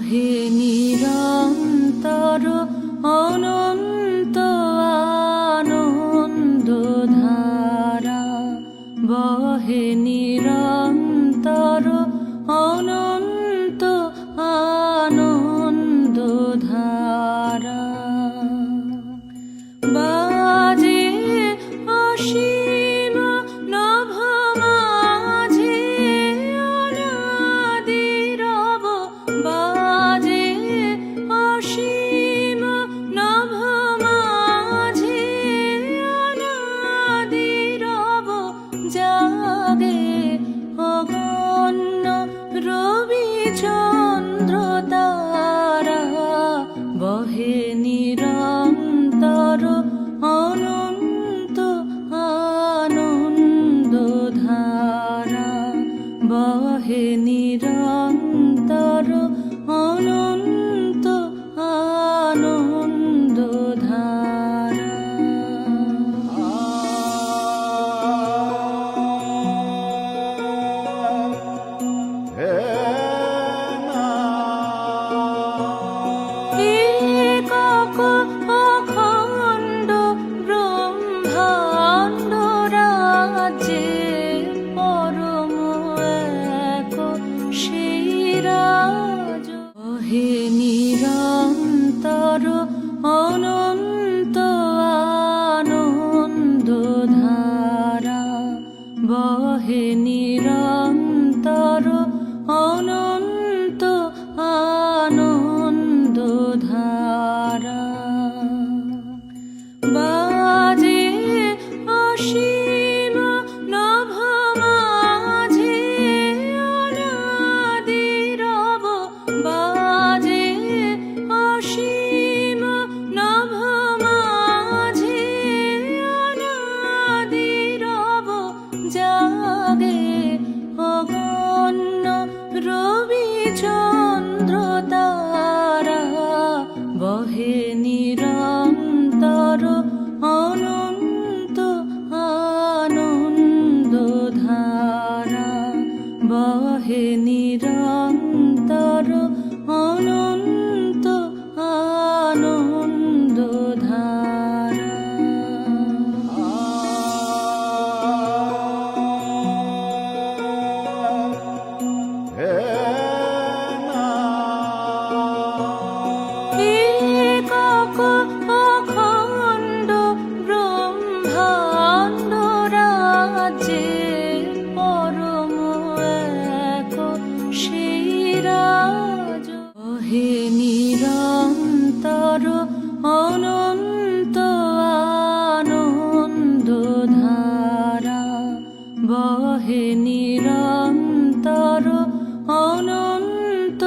বহে নিরন্তর অনন্ত আনন্দ ধারা, বহে নিরন্তর অনন্ত আনন্দ ধারা। বাজে অসীম নভ মাঝে অনাদি রব, বাজে অসীম নভ মাঝে অনাদি রব, জাগে অগণ্য রবি চন্দ্র তারা, বহে নিরন্তর অনন্ত আনন্দ ধারা, বহে নিরন্তর অনন্ত আনন্দ ধারা। একক অখণ্ড ব্রহ্মাণ্ড রাজ্যে পরম এক সেই রাজ, বহে নিরন্তর অনন্ত আনন্দ ধারা, বহে নিরন্তর অনন্ত আনন্দ ধারা। বাজে অসীম নভ মাঝে অনাদি রব, বাজে অসীম নভ মাঝে অনাদি রব, জাগে অগণ্য রবি চন্দ্র তারা, বহে নিরন্তর অনন্ত আনন্দ ধারা, বহে নিরন্তর অনন্ত আনন্দ ধারা। একক অখণ্ড ব্রহ্মাণ্ড রাজ্যে পরম এক সেই রাজ, বহে নিরন্তর অনন্ত আনন্দ ধারা, বহে নিরন্তর অনন্ত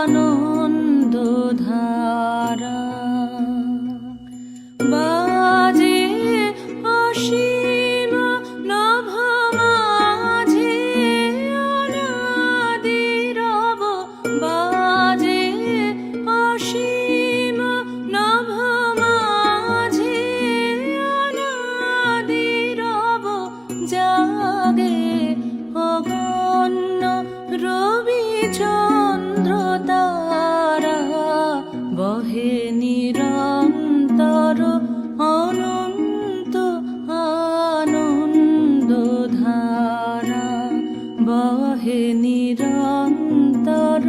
আনন্দ ধারা। বাজে অসীম নভ মাঝে অনাদি রব, বাজে অসীম নভ মাঝে অনাদি রব, জাগে অগণ্য রবি চন্দ্র তারা, বহে নিরন্তর অনন্ত আনন্দ ধারা, বহে নিরন্তর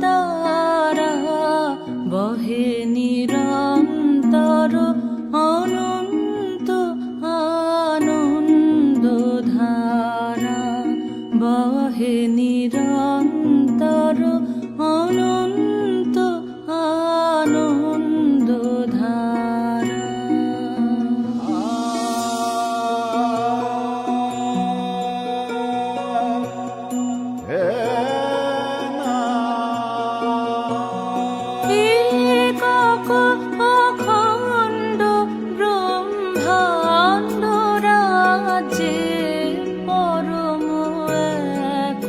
তারা বহে নিরন্তর অনন্ত আনন্দ ধারা বহে নিরন্তর অনন্ত আনন্দ ধারা। একক অখণ্ড ব্রহ্মাণ্ড রাজ্যে পরম এক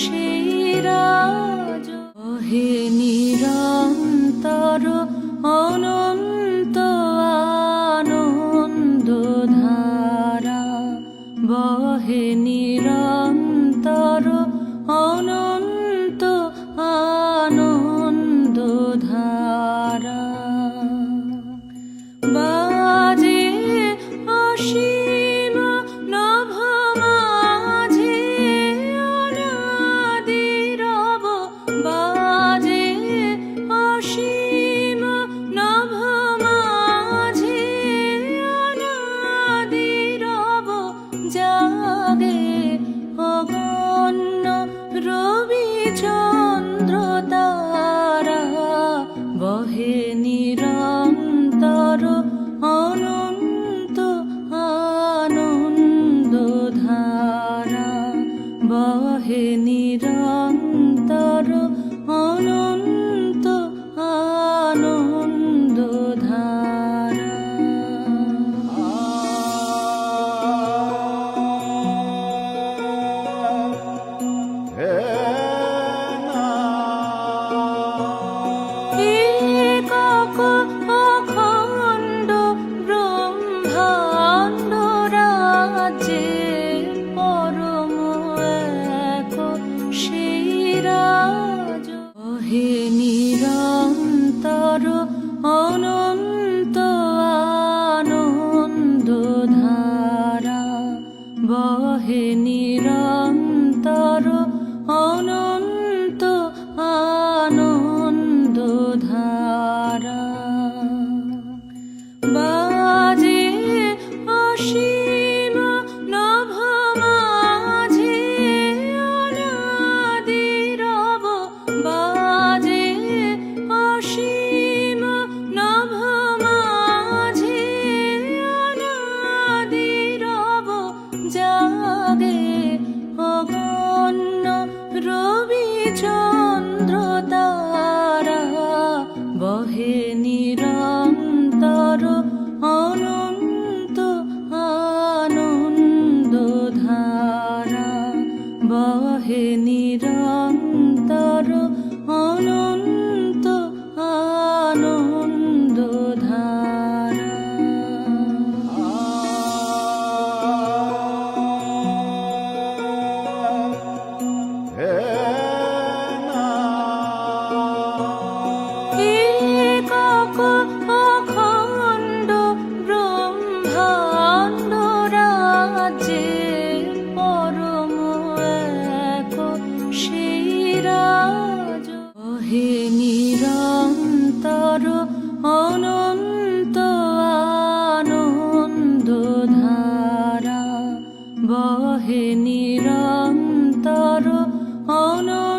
সেই রাজ বহে নিরন্তর অনন্ত আনন্দ ধারা বহে নিরন্তর অনন্ত আনন্দ ধারা। বাজে অসীম নভ মাঝে অনাদি রব বাজে অসীম নভ মাঝে অনাদি রব জাগে অগণ্য রবি চন্দ্র তারা বহে নিরন্তর অনন্ত আনন্দ ধারা বহে নিরন্তর অনন্ত আনন্দ ধারা। একক অখণ্ড ব্রহ্মাণ্ড রাজ্যে পরম এক সেই রাজ বহে নিরন্তর অনন্ত আনন্দ ধারা বহে নিরন্তর অনন্ত আনন্দ ধারা। বাজে অসীম নভ মাঝে অনাদি রব বাজে অসীম নভ মাঝে অনাদি রব জাগে অগণ্য রবি চন্দ্র তারা বহে নিরন্তর অনন্ত আনন্দ ধারা বহে নিরন্তর অনন্ত আনন্দ ধারা। একক অখণ্ড ব্রহ্মাণ্ড রাজ্যে পরম এক সেই রাজ বহে নিরন্তর অনন্ত আনন্দ ধারা বহে নিরন্তর অনন্ত